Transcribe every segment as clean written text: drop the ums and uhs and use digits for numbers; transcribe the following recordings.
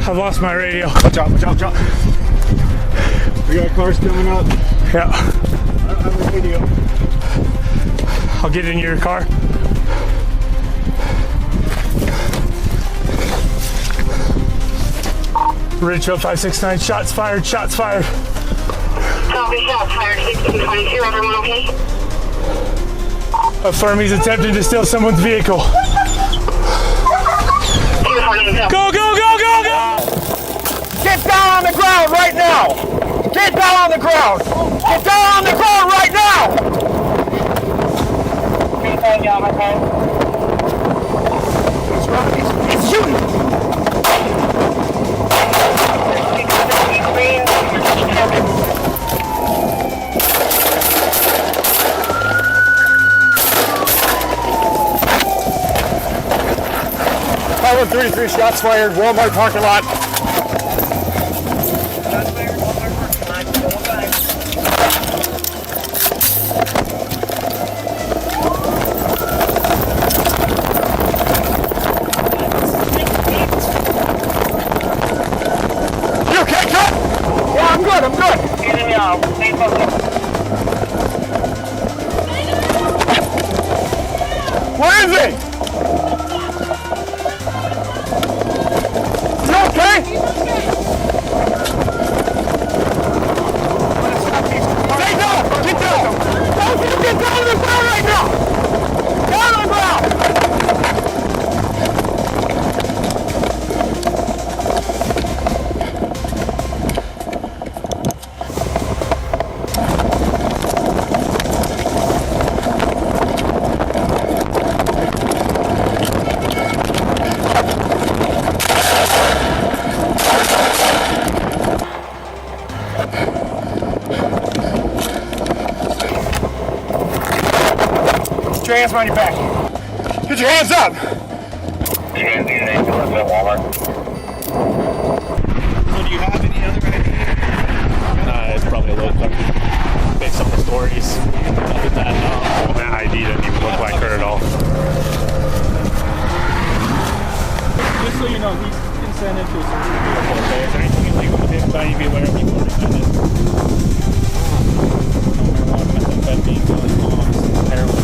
I've lost my radio. Watch out, watch out, watch out. We got cars coming up. Yeah. I don't have a radio. I'll get in your car. Ridgeville 569, shots fired, shots fired. Copy, shots fired, 1622, everyone okay? Affirm he's attempting to steal someone's vehicle. Go, go, go, go, go! Get down on the ground right now! Get down on the ground! Get down on the ground right now! He's shooting! Pilot 33, shots fired, Walmart parking lot. You okay, cut? Yeah, I'm good, I'm good. Where is he? You okay? Stay down! Get down! Don't you get down on the ground right now! Down on the ground! Put your hands behind your back. Get your hands up! Do you have any other ideas? It's probably a little country based on the stories. Other than that, no. That ID doesn't even look like her at all. Just so you know, he's consented to a search of the vehicle. Okay? Is there anything illegal with him? Trying to be aware of people already done it. Marijuana, methamphetamine, guns, bombs, heroin.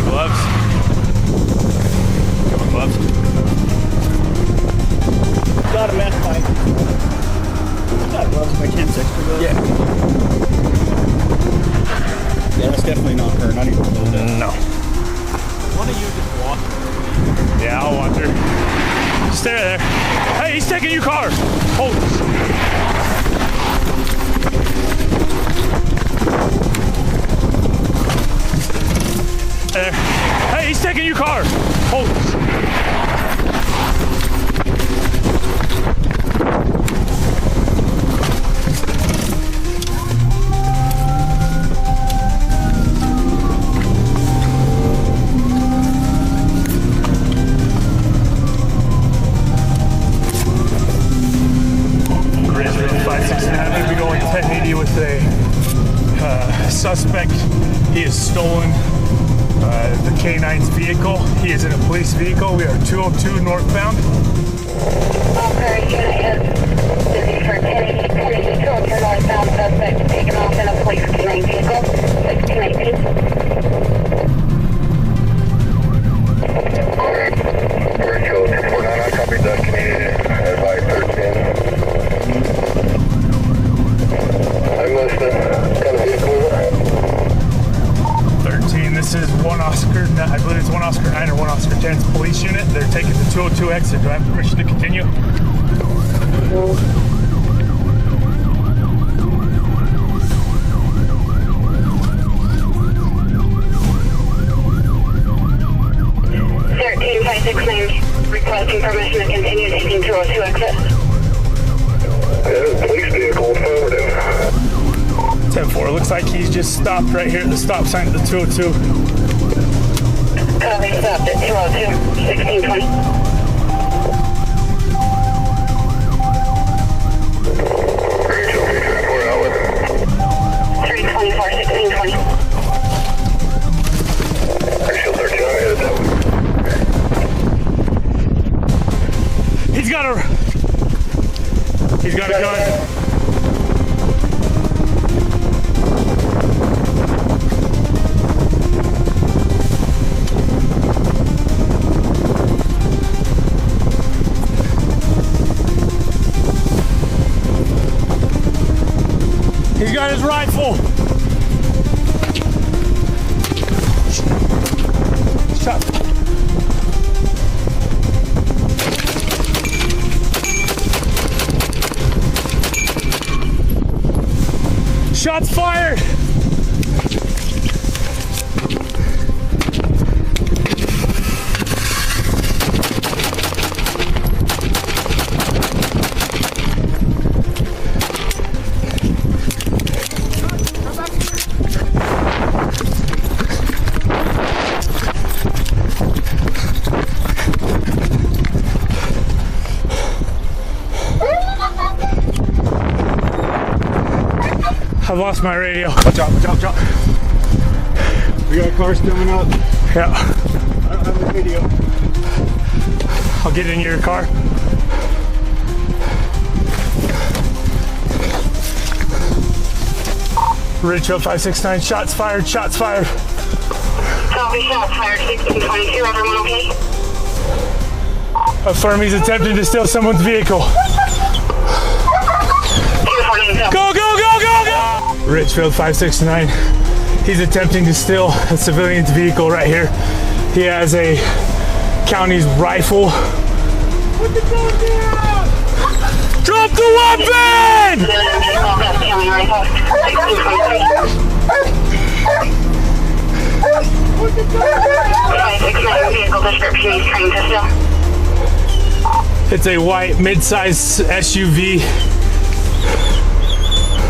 Gloves. Come on, gloves. Got a meth pipe. Got gloves by 10-6 for those? Yeah. Yeah, that's definitely not her. Not even a little bit. No. Why don't you just walk? Yeah, I'll watch her. Stay there. Hey, he's taking your car. Hold. There. Hey, he's taking your car. Hold. Ridgeville 569. I'm going to be going 1080 with a suspect. He has stolen the K9's vehicle. He is in a police vehicle. We are 202 northbound. Operation is busy for 1080, 202 northbound, suspect taken off in a police K9 vehicle, 1619. Virtual 249, I copied that Canadian, advise 13. I must have got a vehicle. 13, this is one Oscar, I believe it's one Oscar 9 or one Oscar 10's police unit. They're taking the 202 exit. Do I have permission to continue? Requesting permission to continue taking 202 exit. Police vehicle, affirmative. 10-4, looks like he's just stopped right here at the stop sign at the 202. Copy, stopped at 202, 1620. Rachel, 324 out with 324, 1620. got a gun. He's got his rifle. Shot. Shots fired. I've lost my radio. Watch out, watch out, watch out. We got cars coming up. Yeah. I don't have the video. I'll get in your car. Ridgefield 569, shots fired, shots fired. Copy, shots fired, 1622, everyone okay? Affirm he's attempting to steal someone's vehicle. Go, go, go, go, go! Ridgefield 569. He's attempting to steal a civilian's vehicle right here. He has a county's rifle. Put the gun down! Drop the weapon! Put the gun down! 569 vehicle description he's trying to steal. It's a white mid-size SUV.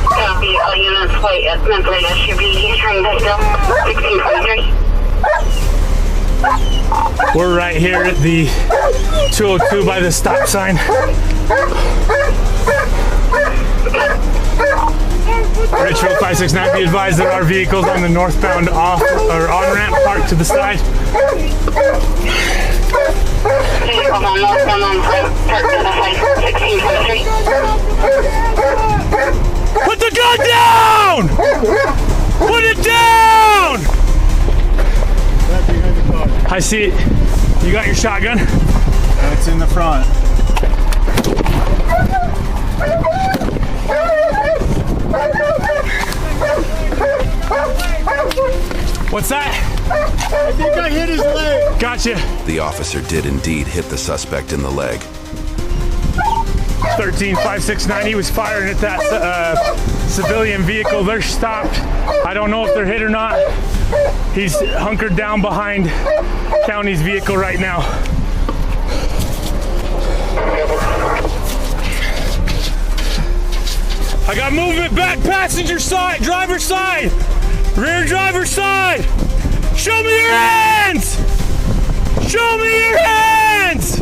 Copy, all units white mid-size SUV he's trying to steal. 1623. We're right here at the 202 by the stop sign. Ridgefield 569, be advised there are vehicles on the northbound off or on ramp parked to the side. Vehicles on northbound on ramp parked to the side. 1623. Put the gun down! Put it down! Right behind the car. I see it. You got your shotgun? It's in the front. What's that? I think I hit his leg. Gotcha. The officer did indeed hit the suspect in the leg. 13569, he was firing at that civilian vehicle. They're stopped. I don't know if they're hit or not. He's hunkered down behind county's vehicle right now. I got movement back passenger side, driver's side, rear driver's side. Show me your hands! Show me your hands!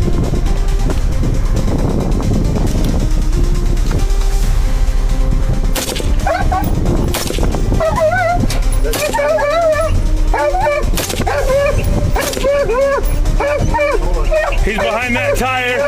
He's behind that tire.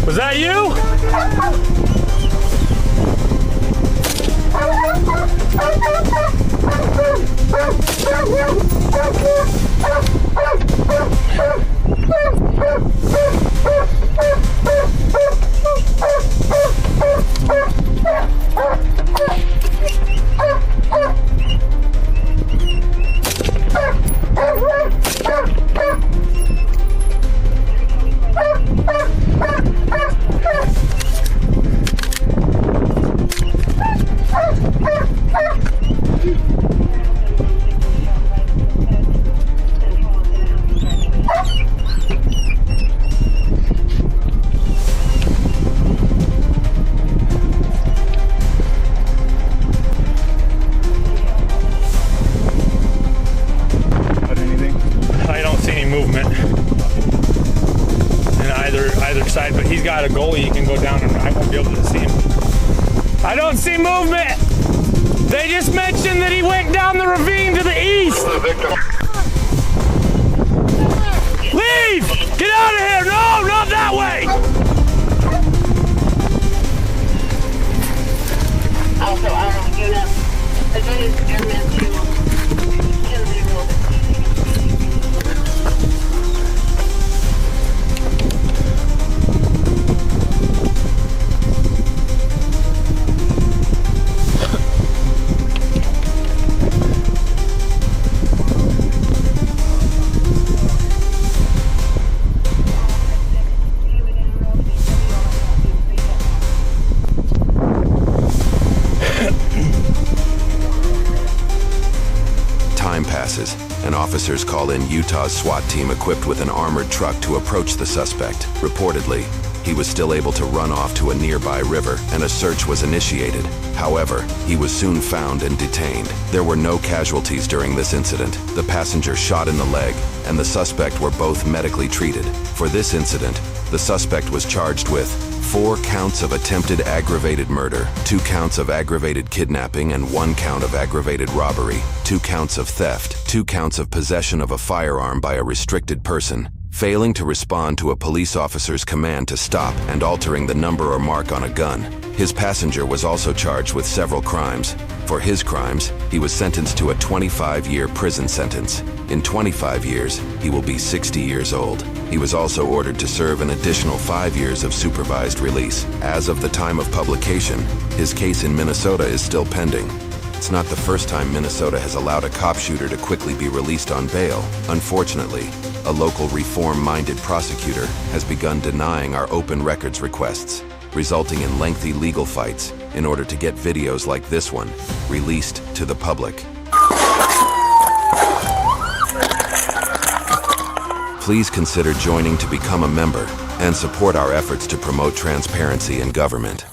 Was that you? got a goalie, you can go down and I won't be able to see him. I don't see movement. They just mentioned that he went down the ravine to the east. Leave! Get out of here! No, not that way! Also, unit, advanced airman to 10-0. Time passes, and officers call in Utah's SWAT team equipped with an armored truck to approach the suspect. Reportedly, he was still able to run off to a nearby river, and a search was initiated. However, he was soon found and detained. There were no casualties during this incident. The passenger shot in the leg, and the suspect were both medically treated. For this incident, the suspect was charged with 4 counts of attempted aggravated murder, 2 counts of aggravated kidnapping and 1 count of aggravated robbery, 2 counts of theft, 2 counts of possession of a firearm by a restricted person, failing to respond to a police officer's command to stop, and altering the number or mark on a gun. His passenger was also charged with several crimes. For his crimes, he was sentenced to a 25-year prison sentence. In 25 years, he will be 60 years old. He was also ordered to serve an additional 5 years of supervised release. As of the time of publication, his case in Minnesota is still pending. It's not the first time Minnesota has allowed a cop shooter to quickly be released on bail. Unfortunately, a local reform-minded prosecutor has begun denying our open records requests, resulting in lengthy legal fights in order to get videos like this one released to the public. Please consider joining to become a member and support our efforts to promote transparency in government.